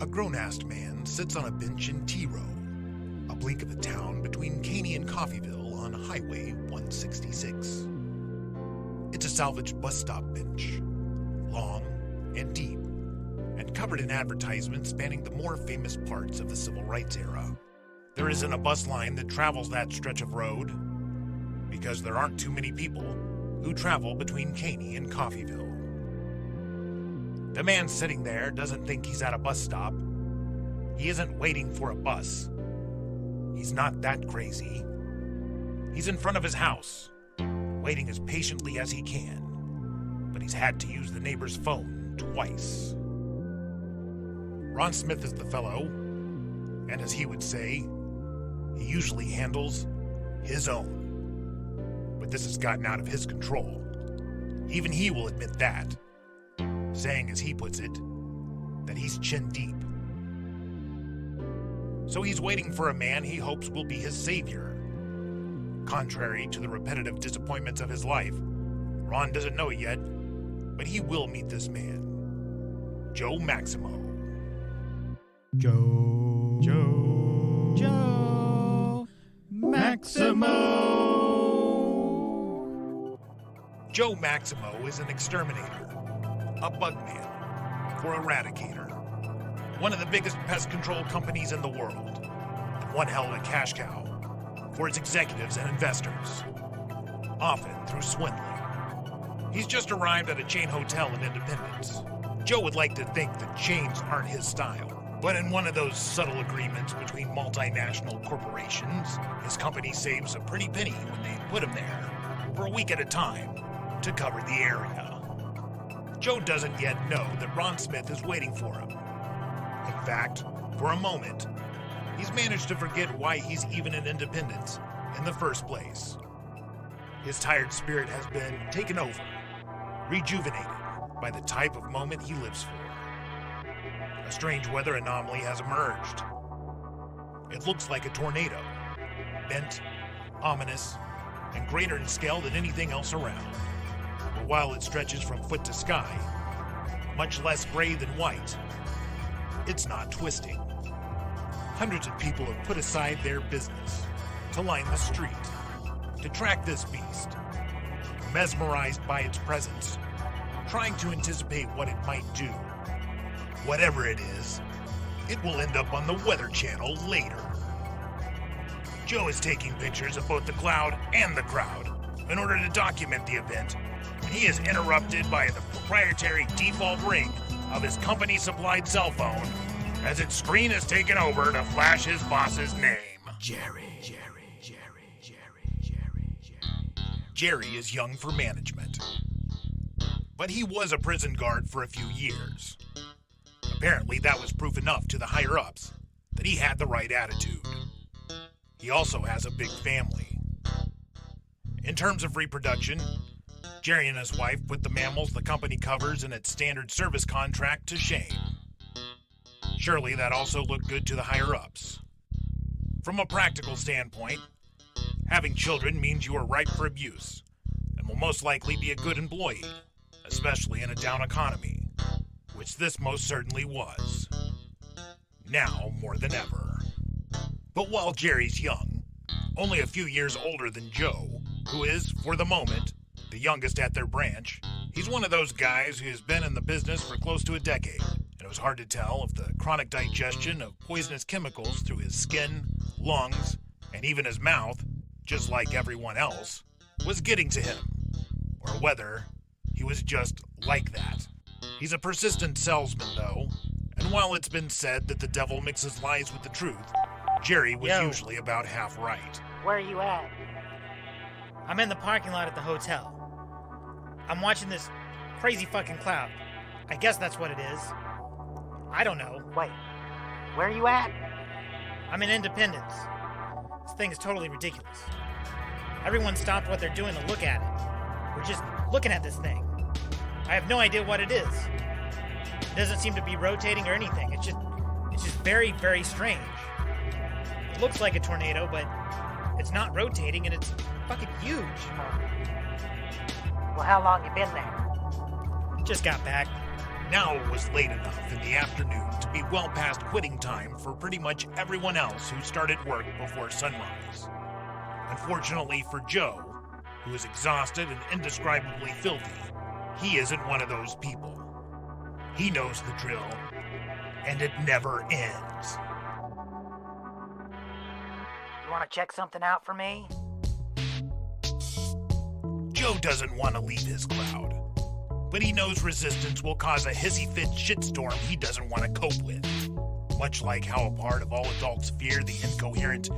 A grown-ass man sits on a bench in T-Row, a blink of a town between Caney and Coffeyville on Highway 166. It's a salvaged bus stop bench, long and deep, and covered in advertisements spanning the more famous parts of the civil rights era. There isn't a bus line that travels that stretch of road, because there aren't too many people who travel between Caney and Coffeyville. The man sitting there doesn't think he's at a bus stop. He isn't waiting for a bus. He's not that crazy. He's in front of his house, waiting as patiently as he can, but he's had to use the neighbor's phone twice. Ron Smith is the fellow, and as he would say, he usually handles his own. But this has gotten out of his control. Even he will admit that, saying, as he puts it, that he's chin deep. So he's waiting for a man he hopes will be his savior. Contrary to the repetitive disappointments of his life, Ron doesn't know it yet, but he will meet this man. Joe Maximo. Joe Maximo. Joe Maximo is an exterminator, a bugman for Eradicator, one of the biggest pest control companies in the world, and one hell of a cash cow for its executives and investors, often through swindling. He's just arrived at a chain hotel in Independence. Joe would like to think that chains aren't his style, but in one of those subtle agreements between multinational corporations, his company saves a pretty penny when they put him there for a week at a time to cover the area. Joe doesn't yet know that Ron Smith is waiting for him. In fact, for a moment, he's managed to forget why he's even in Independence in the first place. His tired spirit has been taken over, rejuvenated by the type of moment he lives for. A strange weather anomaly has emerged. It looks like a tornado, bent, ominous, and greater in scale than anything else around. But while it stretches from foot to sky, much less gray than white, it's not twisting. Hundreds of people have put aside their business to line the street, to track this beast, mesmerized by its presence, trying to anticipate what it might do. Whatever it is, it will end up on the Weather Channel later. Joe is taking pictures of both the cloud and the crowd in order to document the event when he is interrupted by the proprietary default ring of his company-supplied cell phone as its screen is taken over to flash his boss's name. Jerry is young for management, but he was a prison guard for a few years. Apparently, that was proof enough to the higher-ups that he had the right attitude. He also has a big family. In terms of reproduction, Jerry and his wife put the mammals the company covers in its standard service contract to shame. Surely that also looked good to the higher-ups. From a practical standpoint, having children means you are ripe for abuse and will most likely be a good employee, especially in a down economy, which this most certainly was. Now more than ever. But while Jerry's young, only a few years older than Joe, who is, for the moment, the youngest at their branch, he's one of those guys who has been in the business for close to a decade, and it was hard to tell if the chronic digestion of poisonous chemicals through his skin, lungs, and even his mouth, just like everyone else, was getting to him, or whether he was just like that. He's a persistent salesman, though, and while it's been said that the devil mixes lies with the truth, Jerry was usually about half right. Where are you at? I'm in the parking lot at the hotel. I'm watching this crazy fucking cloud. I guess that's what it is. I don't know. Wait, where are you at? I'm in Independence. This thing is totally ridiculous. Everyone stopped what they're doing to look at it. We're just looking at this thing. I have no idea what it is. It doesn't seem to be rotating or anything. It's just very, very strange. It looks like a tornado, but it's not rotating and it's fucking huge. Well, how long you been there? Just got back. Now it was late enough in the afternoon to be well past quitting time for pretty much everyone else who started work before sunrise. Unfortunately for Joe, who is exhausted and indescribably filthy, he isn't one of those people. He knows the drill, and it never ends. You want to check something out for me? Joe doesn't want to leave his crowd, but he knows resistance will cause a hissy fit shitstorm he doesn't want to cope with. Much like how a part of all adults fear the incoherent,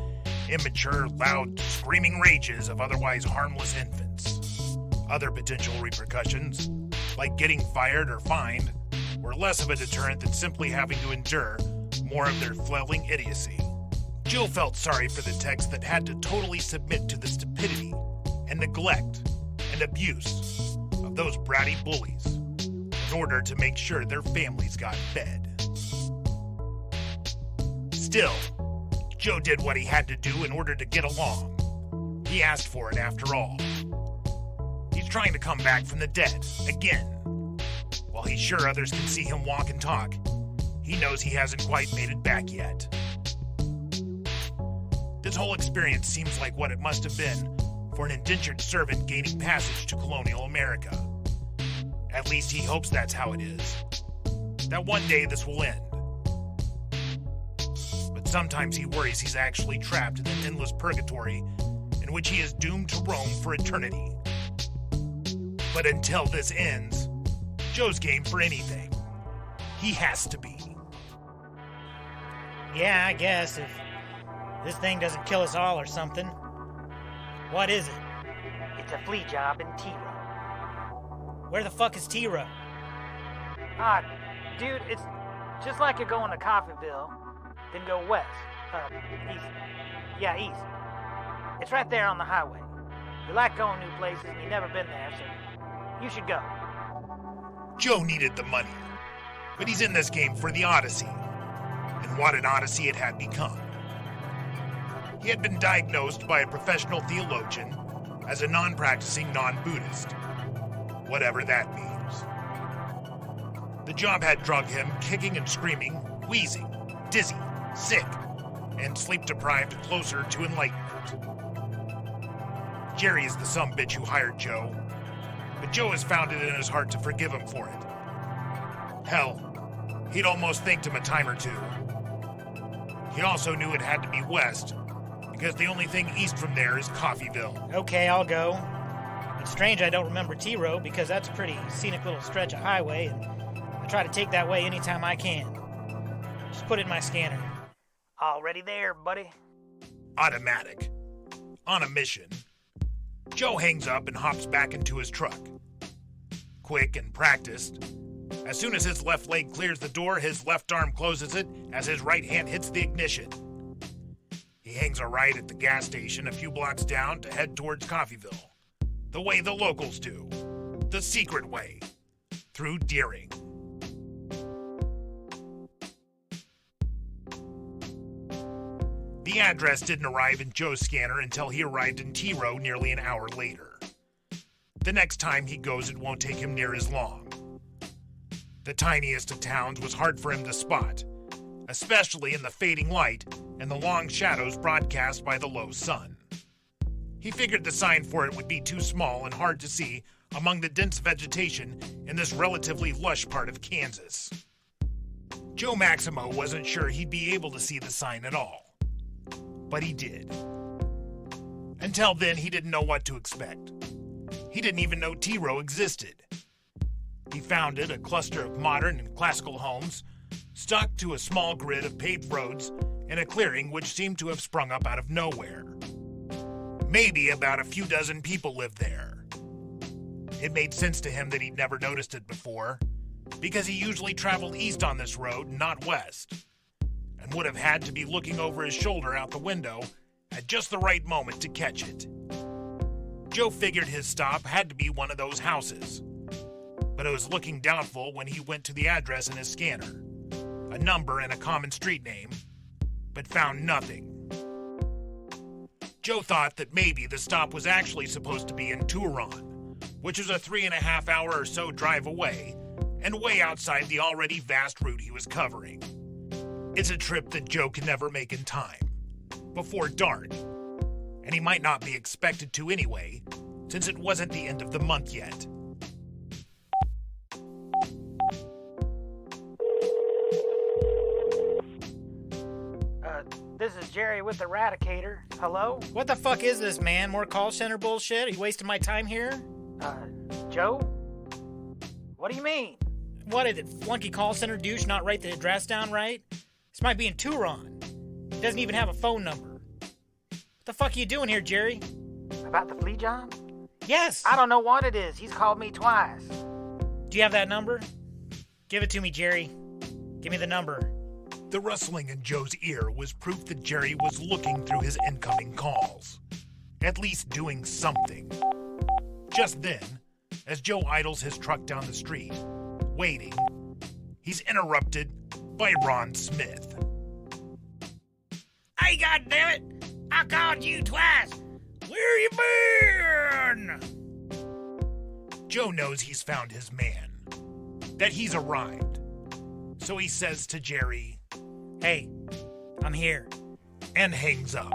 immature, loud, screaming rages of otherwise harmless infants. Other potential repercussions, like getting fired or fined, were less of a deterrent than simply having to endure more of their flailing idiocy. Joe felt sorry for the techs that had to totally submit to the stupidity and neglect and abuse of those bratty bullies in order to make sure their families got fed. Still, Joe did what he had to do in order to get along. He asked for it after all. He's trying to come back from the dead, again. While he's sure others can see him walk and talk, he knows he hasn't quite made it back yet. This whole experience seems like what it must have been for an indentured servant gaining passage to colonial America. At least he hopes that's how it is. That one day this will end. But sometimes he worries he's actually trapped in an endless purgatory in which he is doomed to roam for eternity. But until this ends, Joe's game for anything. He has to be. Yeah, I guess, if this thing doesn't kill us all or something. What is it? It's a flea job in T-Row. Where the fuck is T-Row? Dude, it's just like you're going to Coffeeville, then go west. East. Yeah, east. It's right there on the highway. You like going new places and you've never been there, so you should go. Joe needed the money, but he's in this game for the Odyssey. And what an Odyssey it had become. He had been diagnosed by a professional theologian as a non-practicing non-Buddhist, whatever that means. The job had drugged him kicking and screaming, wheezing, dizzy, sick, and sleep-deprived closer to enlightenment. Jerry is the sumbitch who hired Joe, but Joe has found it in his heart to forgive him for it. Hell, he'd almost thanked him a time or two. He also knew it had to be west, because the only thing east from there is Coffeeville. Okay, I'll go. It's strange I don't remember T-Row because that's a pretty scenic little stretch of highway, and I try to take that way anytime I can. Just put it in my scanner. Already there, buddy. Automatic. On a mission. Joe hangs up and hops back into his truck. Quick and practiced. As soon as his left leg clears the door, his left arm closes it as his right hand hits the ignition. He hangs a right at the gas station a few blocks down to head towards Coffeeville. The way the locals do. The secret way. Through Deering. The address didn't arrive in Joe's scanner until he arrived in T-Row nearly an hour later. The next time he goes, it won't take him near as long. The tiniest of towns was hard for him to spot, especially in the fading light and the long shadows broadcast by the low sun. He figured the sign for it would be too small and hard to see among the dense vegetation in this relatively lush part of Kansas. Joe Maximo wasn't sure he'd be able to see the sign at all. But he did. Until then, he didn't know what to expect. He didn't even know T-Row existed. He found it a cluster of modern and classical homes, stuck to a small grid of paved roads in a clearing which seemed to have sprung up out of nowhere. Maybe about a few dozen people lived there. It made sense to him that he'd never noticed it before, because he usually traveled east on this road, not west, and would have had to be looking over his shoulder out the window at just the right moment to catch it. Joe figured his stop had to be one of those houses, but it was looking doubtful when he went to the address in his scanner, a number and a common street name, but found nothing. Joe thought that maybe the stop was actually supposed to be in Turon, which is a 3.5 hour or so drive away, and way outside the already vast route he was covering. It's a trip that Joe can never make in time, before dark, and he might not be expected to anyway, since it wasn't the end of the month yet. This is Jerry with Eradicator. Hello? What the fuck is this, man? More call center bullshit? Are you wasting my time here? Joe? What do you mean? What, did flunky call center douche not write the address down right? This might be in Turon. He doesn't even have a phone number. What the fuck are you doing here, Jerry? About the flea job? Yes! I don't know what it is. He's called me twice. Do you have that number? Give it to me, Jerry. Give me the number. The rustling in Joe's ear was proof that Jerry was looking through his incoming calls. At least doing something. Just then, as Joe idles his truck down the street, waiting, he's interrupted by Ron Smith. Hey, goddammit! I called you twice! Where you been? Joe knows he's found his man, that he's arrived. So he says to Jerry, "Hey, I'm here," and hangs up.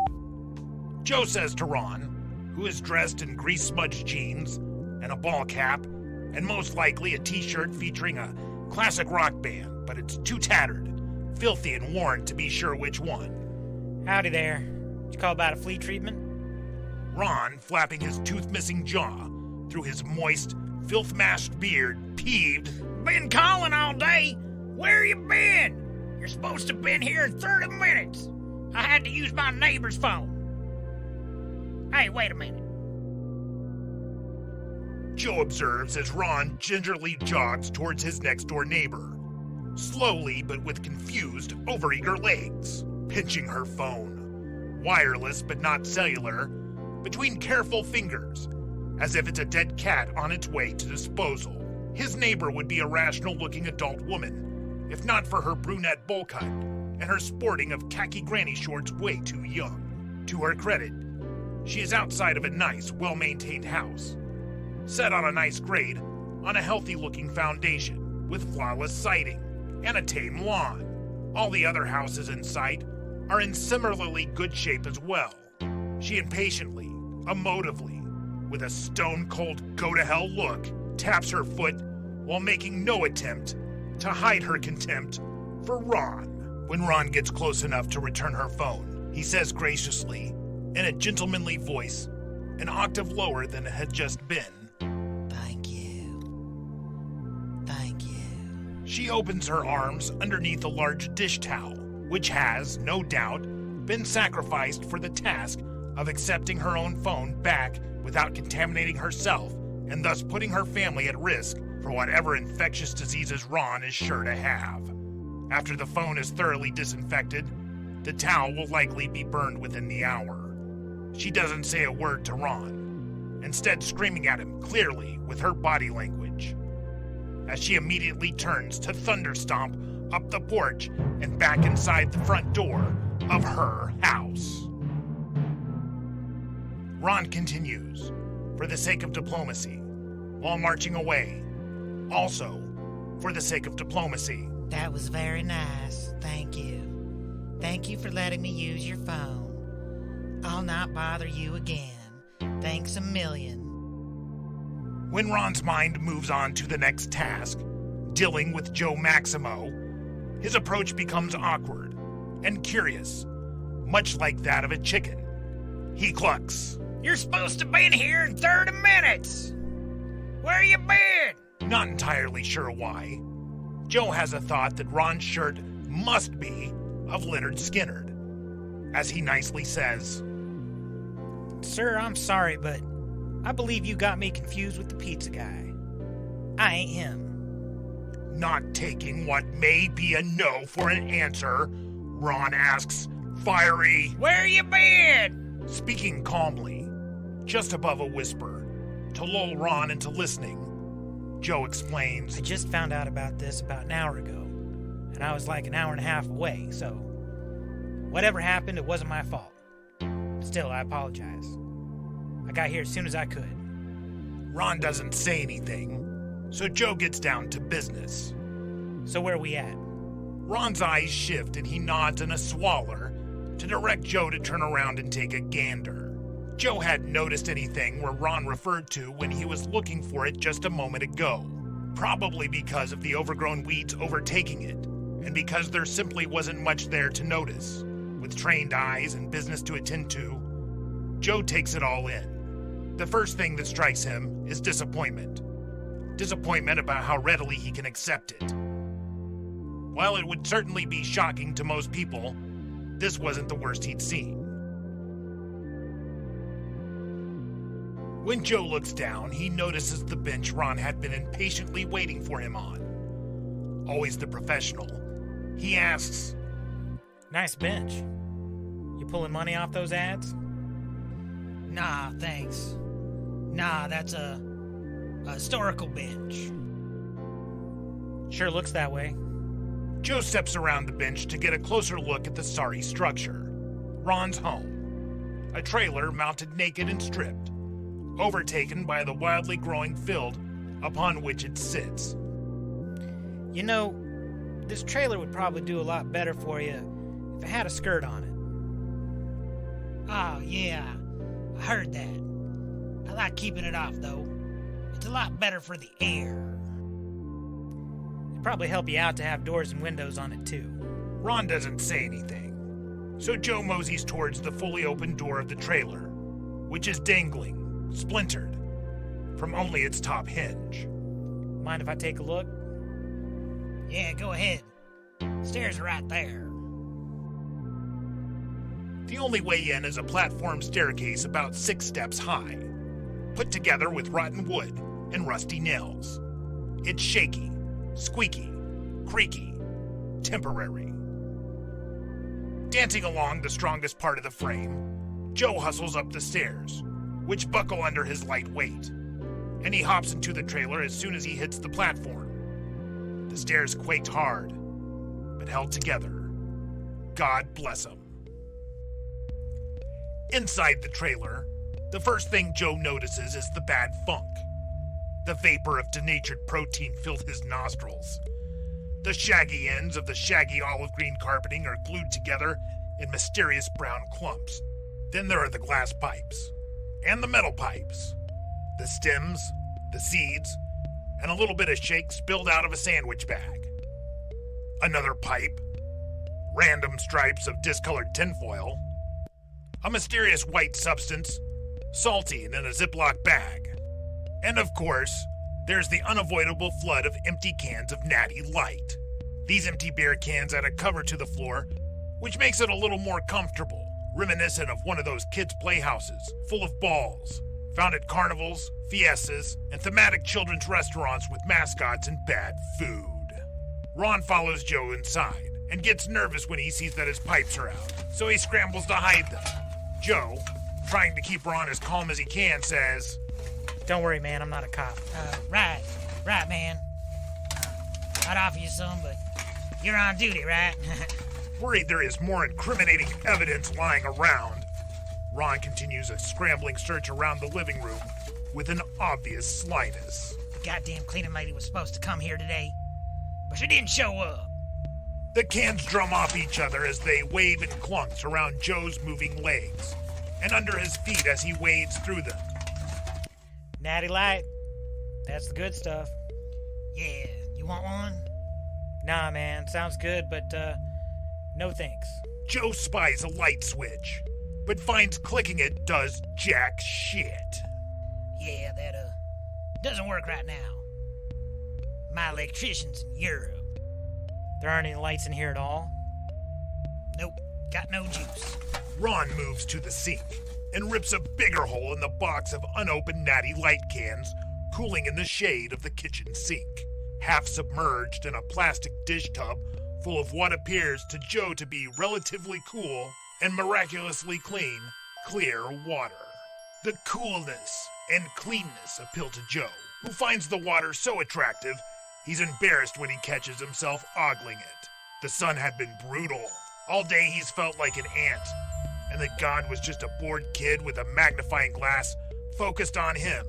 Joe says to Ron, who is dressed in grease-smudged jeans and a ball cap, and most likely a t-shirt featuring a classic rock band, but it's too tattered, filthy, and worn to be sure which one. "Howdy there. Did you call about a flea treatment?" Ron, flapping his tooth-missing jaw through his moist, filth-mashed beard, peeved, "Been calling all day. Where you been? You're supposed to have been here in 30 minutes. I had to use my neighbor's phone. Hey, wait a minute." Joe observes as Ron gingerly jogs towards his next-door neighbor, slowly but with confused, overeager legs, pinching her phone, wireless but not cellular, between careful fingers, as if it's a dead cat on its way to disposal. His neighbor would be a rational-looking adult woman, if not for her brunette bowl cut and her sporting of khaki granny shorts way too young. To her credit, she is outside of a nice, well-maintained house, set on a nice grade on a healthy-looking foundation with flawless siding and a tame lawn. All the other houses in sight are in similarly good shape as well. She impatiently, emotively, with a stone-cold go-to-hell look, taps her foot while making no attempt to hide her contempt for Ron. When Ron gets close enough to return her phone, he says graciously, in a gentlemanly voice, an octave lower than it had just been, "Thank you. Thank you." She opens her arms underneath a large dish towel, which has, no doubt, been sacrificed for the task of accepting her own phone back without contaminating herself and thus putting her family at risk for whatever infectious diseases Ron is sure to have. After the phone is thoroughly disinfected, the towel will likely be burned within the hour. She doesn't say a word to Ron, instead screaming at him clearly with her body language, as she immediately turns to thunderstomp up the porch and back inside the front door of her house. Ron continues, for the sake of diplomacy, while marching away. Also, for the sake of diplomacy. "That was very nice. Thank you. Thank you for letting me use your phone. I'll not bother you again. Thanks a million." When Ron's mind moves on to the next task, dealing with Joe Maximo, his approach becomes awkward and curious, much like that of a chicken. He clucks, "You're supposed to have been here in 30 minutes. Where you been?" Not entirely sure why. Joe has a thought that Ron's shirt must be of Leonard Skinnard, as he nicely says, "Sir, I'm sorry, but I believe you got me confused with the pizza guy. I ain't him." Not taking what may be a no for an answer, Ron asks, fiery, "Where you been?" Speaking calmly, just above a whisper, to lull Ron into listening, Joe explains, "I just found out about this about an hour ago, and I was like an hour and a half away, so whatever happened, it wasn't my fault. Still, I apologize. I got here as soon as I could." Ron doesn't say anything, So Joe gets down to business. So where are we at? Ron's eyes shift and he nods in a swaller to direct Joe to turn around and take a gander. Joe hadn't noticed anything where Ron referred to when he was looking for it just a moment ago. Probably because of the overgrown weeds overtaking it, and because there simply wasn't much there to notice. With trained eyes and business to attend to, Joe takes it all in. The first thing that strikes him is disappointment. Disappointment about how readily he can accept it. While it would certainly be shocking to most people, this wasn't the worst he'd seen. When Joe looks down, he notices the bench Ron had been impatiently waiting for him on. Always the professional, he asks, Nice bench. You pulling money off those ads? Nah, thanks. Nah, that's a historical bench. Sure looks that way. Joe steps around the bench to get a closer look at the sorry structure. Ron's home. A trailer mounted naked and stripped, overtaken by the wildly growing field upon which it sits. You know, this trailer would probably do a lot better for you if it had a skirt on it. Oh, yeah, I heard that. I like keeping it off, though. It's a lot better for the air. It'd probably help you out to have doors and windows on it, too. Ron doesn't say anything, so Joe moseys towards the fully open door of the trailer, which is dangling, splintered, from only its top hinge. Mind if I take a look? Yeah, go ahead. Stairs are right there. The only way in is a platform staircase about 6 steps high, put together with rotten wood and rusty nails. It's shaky, squeaky, creaky, temporary. Dancing along the strongest part of the frame, Joe hustles up the stairs, which buckle under his light weight, and he hops into the trailer as soon as he hits the platform. The stairs quaked hard, but held together. God bless them. Inside the trailer, the first thing Joe notices is the bad funk. The vapor of denatured protein filled his nostrils. The shaggy ends of the shaggy olive green carpeting are glued together in mysterious brown clumps. Then there are the glass pipes, and the metal pipes, the stems, the seeds, and a little bit of shake spilled out of a sandwich bag. Another pipe, random stripes of discolored tinfoil, a mysterious white substance, salty and in a Ziploc bag. And of course, there's the unavoidable flood of empty cans of Natty Light. These empty beer cans add a cover to the floor, which makes it a little more comfortable, reminiscent of one of those kids' playhouses, full of balls, found at carnivals, fiestas, and thematic children's restaurants with mascots and bad food. Ron follows Joe inside, and gets nervous when he sees that his pipes are out, so he scrambles to hide them. Joe, trying to keep Ron as calm as he can, says, Don't worry, man, I'm not a cop. Right, man. I'd offer you some, but you're on duty, right? Worried there is more incriminating evidence lying around, Ron continues a scrambling search around the living room with an obvious slyness. The goddamn cleaning lady was supposed to come here today, but she didn't show up. The cans drum off each other as they wave in clunks around Joe's moving legs, and under his feet as he wades through them. Natty Light. That's the good stuff. Yeah, you want one? Nah, man, sounds good, but, no thanks. Joe spies a light switch, but finds clicking it does jack shit. Yeah, that, doesn't work right now. My electrician's in Europe. There aren't any lights in here at all? Nope, got no juice. Ron moves to the sink and rips a bigger hole in the box of unopened Natty Light cans cooling in the shade of the kitchen sink, half submerged in a plastic dish tub full of what appears to Joe to be relatively cool and miraculously clear water. The coolness and cleanness appeal to Joe, who finds the water so attractive he's embarrassed when he catches himself ogling it. The sun had been brutal. All day he's felt like an ant, and that God was just a bored kid with a magnifying glass focused on him,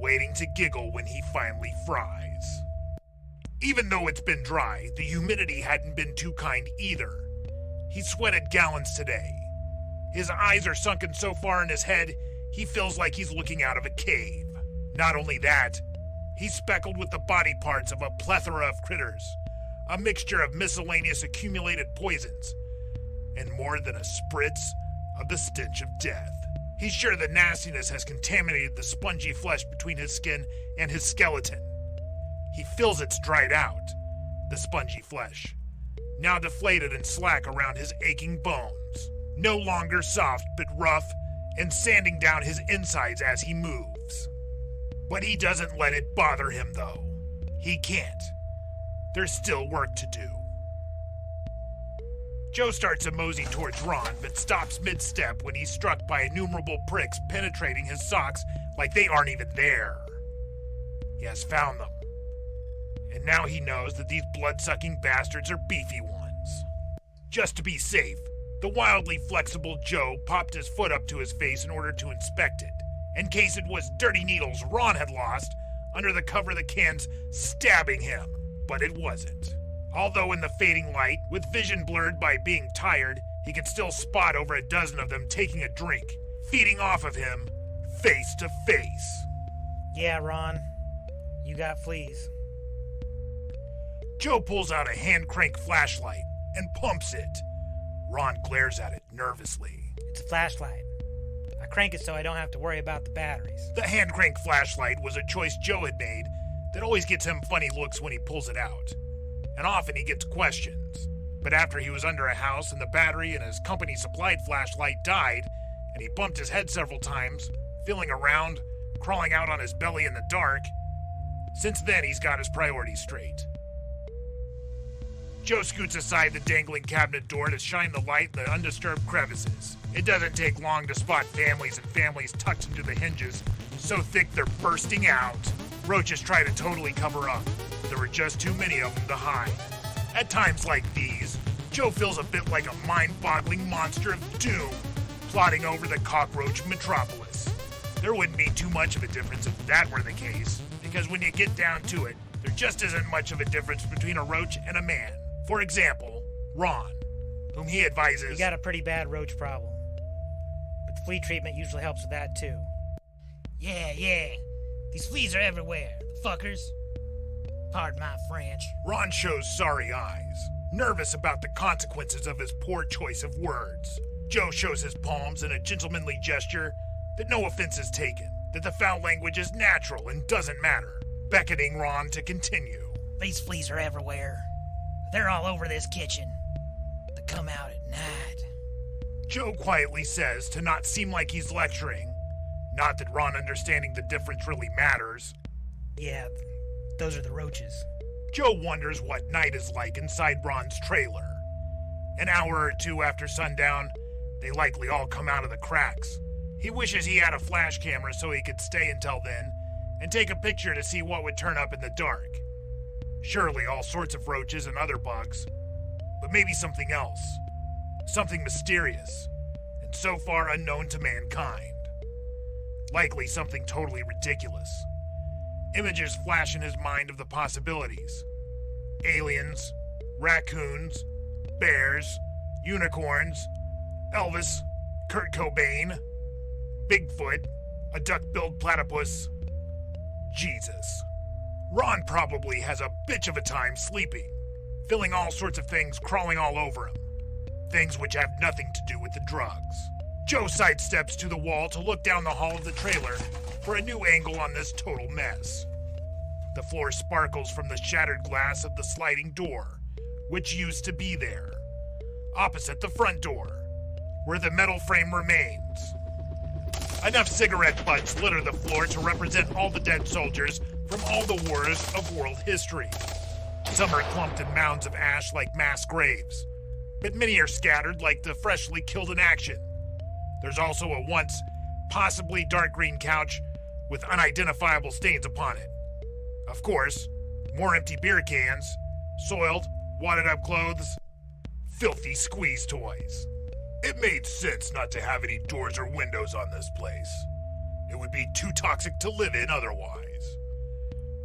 waiting to giggle when he finally fries. Even though it's been dry, the humidity hadn't been too kind either. He sweated gallons today. His eyes are sunken so far in his head, he feels like he's looking out of a cave. Not only that, he's speckled with the body parts of a plethora of critters, a mixture of miscellaneous accumulated poisons, and more than a spritz of the stench of death. He's sure the nastiness has contaminated the spongy flesh between his skin and his skeleton. He feels it's dried out, the spongy flesh, now deflated and slack around his aching bones, no longer soft but rough and sanding down his insides as he moves. But he doesn't let it bother him, though. He can't. There's still work to do. Joe starts to mosey towards Ron, but stops mid-step when he's struck by innumerable pricks penetrating his socks like they aren't even there. He has found them. And now he knows that these blood-sucking bastards are beefy ones. Just to be safe, the wildly flexible Joe popped his foot up to his face in order to inspect it, in case it was dirty needles Ron had lost under the cover of the cans stabbing him. But it wasn't. Although in the fading light, with vision blurred by being tired, he could still spot over a dozen of them taking a drink, feeding off of him, face to face. Yeah, Ron, you got fleas. Joe pulls out a hand-crank flashlight and pumps it. Ron glares at it nervously. It's a flashlight. I crank it so I don't have to worry about the batteries. The hand-crank flashlight was a choice Joe had made that always gets him funny looks when he pulls it out. And often he gets questions. But after he was under a house and the battery in his company-supplied flashlight died, and he bumped his head several times, feeling around, crawling out on his belly in the dark, since then he's got his priorities straight. Joe scoots aside the dangling cabinet door to shine the light in the undisturbed crevices. It doesn't take long to spot families and families tucked into the hinges, so thick they're bursting out. Roaches try to totally cover up. There were just too many of them to hide. At times like these, Joe feels a bit like a mind-boggling monster of doom plodding over the cockroach metropolis. There wouldn't be too much of a difference if that were the case, because when you get down to it, there just isn't much of a difference between a roach and a man. For example, Ron, whom he advises... You got a pretty bad roach problem. But the flea treatment usually helps with that, too. Yeah. These fleas are everywhere, the fuckers. Pardon my French. Ron shows sorry eyes, nervous about the consequences of his poor choice of words. Joe shows his palms in a gentlemanly gesture that no offense is taken, that the foul language is natural and doesn't matter, beckoning Ron to continue. These fleas are everywhere. They're all over this kitchen. They come out at night. Joe quietly says to not seem like he's lecturing, not that Ron understanding the difference really matters. Yeah, those are the roaches. Joe wonders what night is like inside Ron's trailer. An hour or two after sundown, they likely all come out of the cracks. He wishes he had a flash camera so he could stay until then and take a picture to see what would turn up in the dark. Surely all sorts of roaches and other bugs, but maybe something else. Something mysterious, and so far unknown to mankind. Likely something totally ridiculous. Images flash in his mind of the possibilities. Aliens, raccoons, bears, unicorns, Elvis, Kurt Cobain, Bigfoot, a duck-billed platypus, Jesus. Ron probably has a bitch of a time sleeping, feeling all sorts of things crawling all over him. Things which have nothing to do with the drugs. Joe sidesteps to the wall to look down the hall of the trailer for a new angle on this total mess. The floor sparkles from the shattered glass of the sliding door, which used to be there, opposite the front door, where the metal frame remains. Enough cigarette butts litter the floor to represent all the dead soldiers from all the wars of world history. Some are clumped in mounds of ash like mass graves, but many are scattered like the freshly killed in action. There's also a once possibly dark green couch with unidentifiable stains upon it. Of course, more empty beer cans, soiled, wadded up clothes, filthy squeeze toys. It made sense not to have any doors or windows on this place. It would be too toxic to live in otherwise.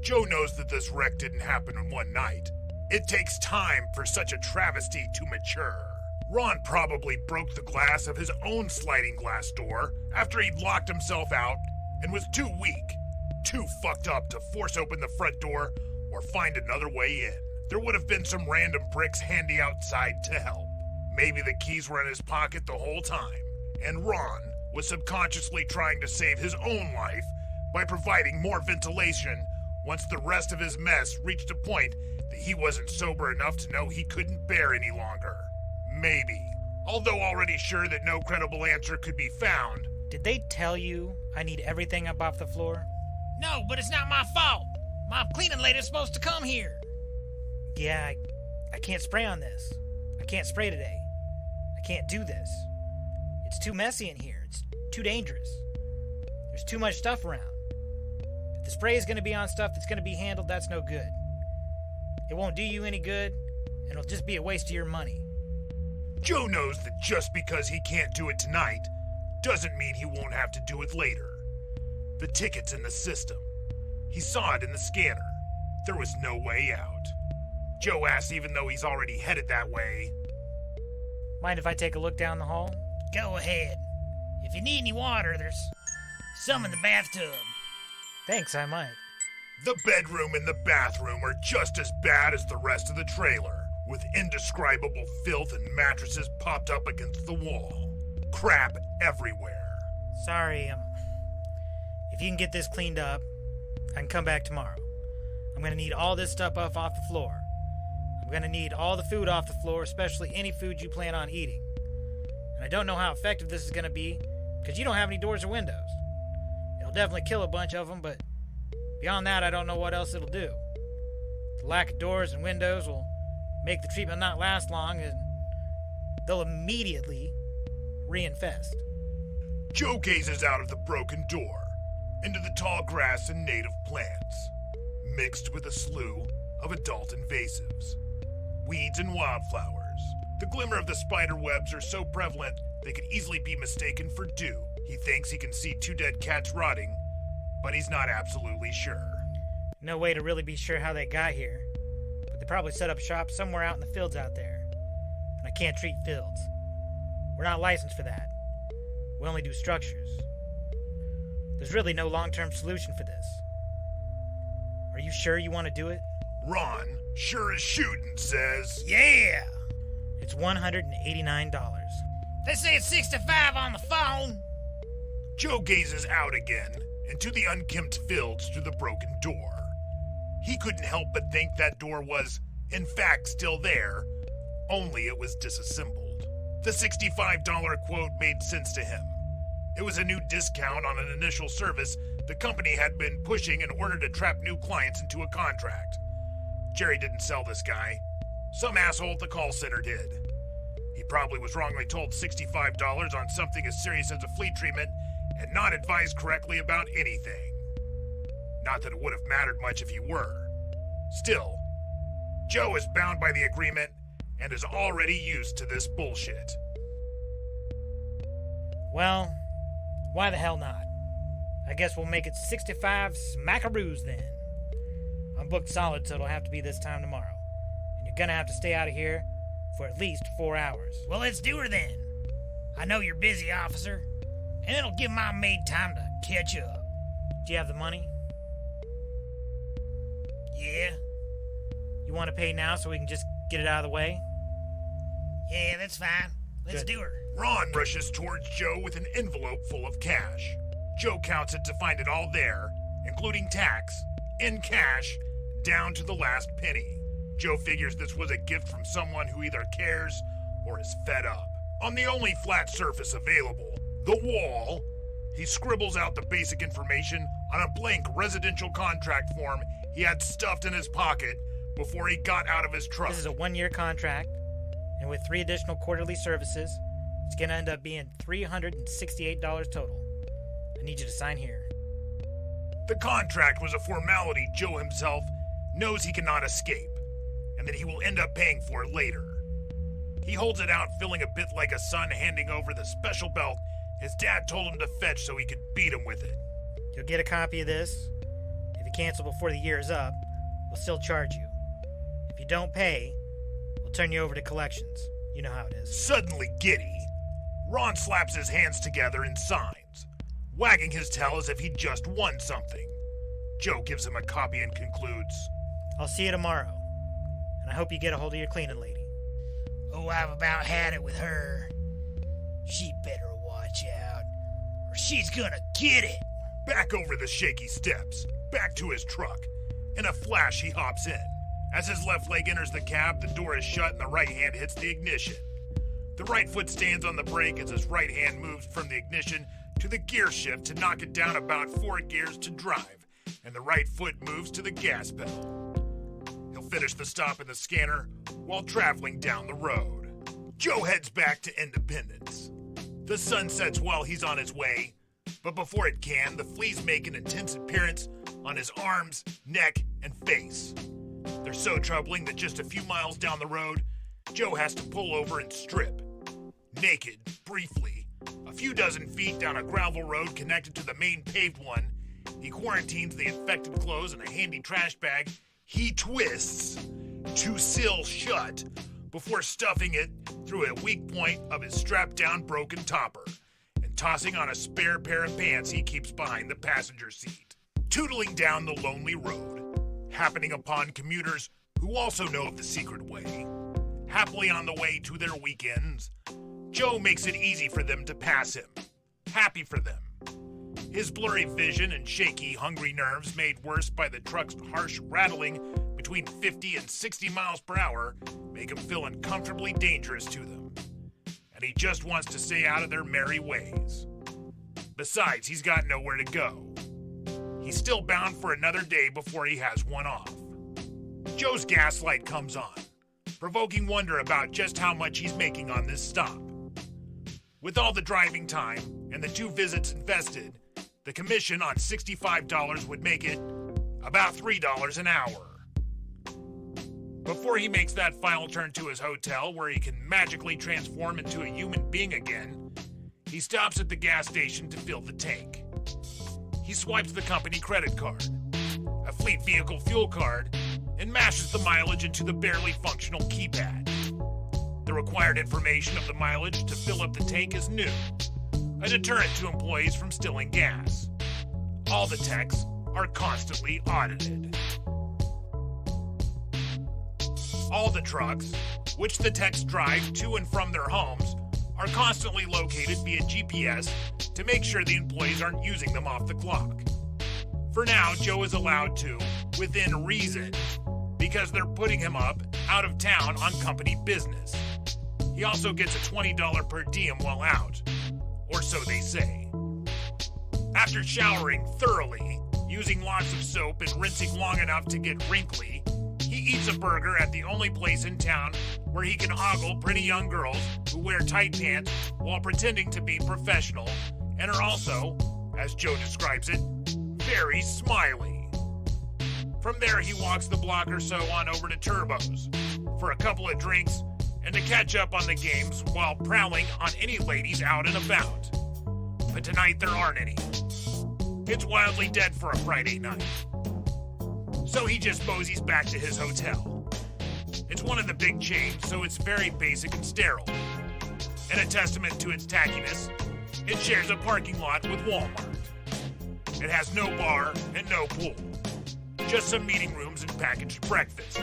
Joe knows that this wreck didn't happen in one night. It takes time for such a travesty to mature. Ron probably broke the glass of his own sliding glass door after he'd locked himself out and was too weak, too fucked up to force open the front door or find another way in. There would have been some random bricks handy outside to help. Maybe the keys were in his pocket the whole time, and Ron was subconsciously trying to save his own life by providing more ventilation once the rest of his mess reached a point that he wasn't sober enough to know he couldn't bear any longer. Maybe. Although already sure that no credible answer could be found. Did they tell you I need everything up off the floor? No, but it's not my fault. My cleaning lady's supposed to come here. Yeah, I can't spray on this. I can't spray today. I can't do this. It's too messy in here. It's too dangerous. There's too much stuff around. If the spray is going to be on stuff that's going to be handled, that's no good. It won't do you any good, and it'll just be a waste of your money. Joe knows that just because he can't do it tonight doesn't mean he won't have to do it later. The ticket's in the system. He saw it in the scanner. There was no way out. Joe asks even though he's already headed that way. Mind if I take a look down the hall? Go ahead. If you need any water, there's some in the bathtub. Thanks, I might. The bedroom and the bathroom are just as bad as the rest of the trailer, with indescribable filth and mattresses popped up against the wall. Crap everywhere. Sorry, if you can get this cleaned up, I can come back tomorrow. I'm gonna need all this stuff off the floor. I'm gonna need all the food off the floor, especially any food you plan on eating. And I don't know how effective this is gonna be, because you don't have any doors or windows. It'll definitely kill a bunch of them, but beyond that, I don't know what else it'll do. The lack of doors and windows will make the treatment not last long, and they'll immediately reinfest. Joe gazes out of the broken door into the tall grass and native plants, mixed with a slew of adult invasives, weeds and wildflowers. The glimmer of the spider webs are so prevalent they could easily be mistaken for dew. He thinks he can see two dead cats rotting, but he's not absolutely sure. No way to really be sure how they got here, but they probably set up shop somewhere out in the fields out there. And I can't treat fields. We're not licensed for that. We only do structures. There's really no long-term solution for this. Are you sure you want to do it? Ron, sure as shooting, says, Yeah! It's $189. They say it's 65 on the phone. Joe gazes out again into the unkempt fields through the broken door. He couldn't help but think that door was, in fact, still there, only it was disassembled. The $65 quote made sense to him. It was a new discount on an initial service the company had been pushing in order to trap new clients into a contract. Jerry didn't sell this guy. Some asshole at the call center did. He probably was wrongly told $65 on something as serious as a flea treatment and not advised correctly about anything. Not that it would have mattered much if he were. Still, Joe is bound by the agreement and is already used to this bullshit. Well, why the hell not? I guess we'll make it 65 smackaroos then. I'm booked solid, so it'll have to be this time tomorrow. And you're gonna have to stay out of here for at least 4 hours. Well, let's do her then. I know you're busy, officer, and it'll give my maid time to catch up. Do you have the money? Yeah? You want to pay now so we can just get it out of the way? Yeah, that's fine. Let's Good. do her. Ron rushes towards Joe with an envelope full of cash. Joe counts it to find it all there, including tax, in cash, down to the last penny. Joe figures this was a gift from someone who either cares or is fed up. On the only flat surface available, the wall, he scribbles out the basic information on a blank residential contract form he had stuffed in his pocket before he got out of his truck. This is a 1-year contract, and with 3 additional quarterly services, it's gonna end up being $368 total. I need you to sign here. The contract was a formality Joe himself knows he cannot escape, and that he will end up paying for later. He holds it out, feeling a bit like a son handing over the special belt his dad told him to fetch so he could beat him with it. You'll get a copy of this. If you cancel before the year is up, we'll still charge you. If you don't pay, we'll turn you over to collections. You know how it is. Suddenly giddy, Ron slaps his hands together in signs, wagging his tail as if he'd just won something. Joe gives him a copy and concludes, I'll see you tomorrow, and I hope you get a hold of your cleaning lady. Oh, I've about had it with her. She better watch out, or she's gonna get it. Back over the shaky steps, back to his truck. In a flash, he hops in. As his left leg enters the cab, the door is shut and the right hand hits the ignition. The right foot stands on the brake as his right hand moves from the ignition to the gear shift to knock it down about 4 gears to drive, and the right foot moves to the gas pedal. He'll finish the stop in the scanner while traveling down the road. Joe heads back to Independence. The sun sets while he's on his way, but before it can, the fleas make an intense appearance on his arms, neck, and face. They're so troubling that just a few miles down the road, Joe has to pull over and strip. Naked, briefly, a few dozen feet down a gravel road connected to the main paved one, he quarantines the infected clothes in a handy trash bag he twists to seal shut before stuffing it through a weak point of his strapped-down broken topper and tossing on a spare pair of pants he keeps behind the passenger seat. Tootling down the lonely road, happening upon commuters who also know of the secret way, happily on the way to their weekends, Joe makes it easy for them to pass him. Happy for them. His blurry vision and shaky, hungry nerves made worse by the truck's harsh rattling between 50 and 60 miles per hour make him feel uncomfortably dangerous to them. And he just wants to stay out of their merry ways. Besides, he's got nowhere to go. He's still bound for another day before he has one off. Joe's gas light comes on, provoking wonder about just how much he's making on this stop. With all the driving time and the 2 visits invested, the commission on $65 would make it about $3 an hour. Before he makes that final turn to his hotel where he can magically transform into a human being again, he stops at the gas station to fill the tank. He swipes the company credit card, a fleet vehicle fuel card, and mashes the mileage into the barely functional keypad. The required information of the mileage to fill up the tank is new, a deterrent to employees from stealing gas. All the techs are constantly audited. All the trucks, which the techs drive to and from their homes, are constantly located via GPS to make sure the employees aren't using them off the clock. For now, Joe is allowed to, within reason, because they're putting him up out of town on company business. He also gets a $20 per diem while out, or so they say. After showering thoroughly, using lots of soap and rinsing long enough to get wrinkly, he eats a burger at the only place in town where he can ogle pretty young girls who wear tight pants while pretending to be professional and are also, as Joe describes it, very smiley. From there, he walks the block or so on over to Turbo's for a couple of drinks and to catch up on the games while prowling on any ladies out and about. But tonight there aren't any. It's wildly dead for a Friday night. So he just moseys back to his hotel. It's one of the big chains, so it's very basic and sterile. And a testament to its tackiness, it shares a parking lot with Walmart. It has no bar and no pool. Just some meeting rooms and packaged breakfast,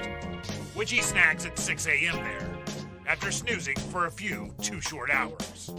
which he snacks at 6 a.m. there, after snoozing for a few too short hours.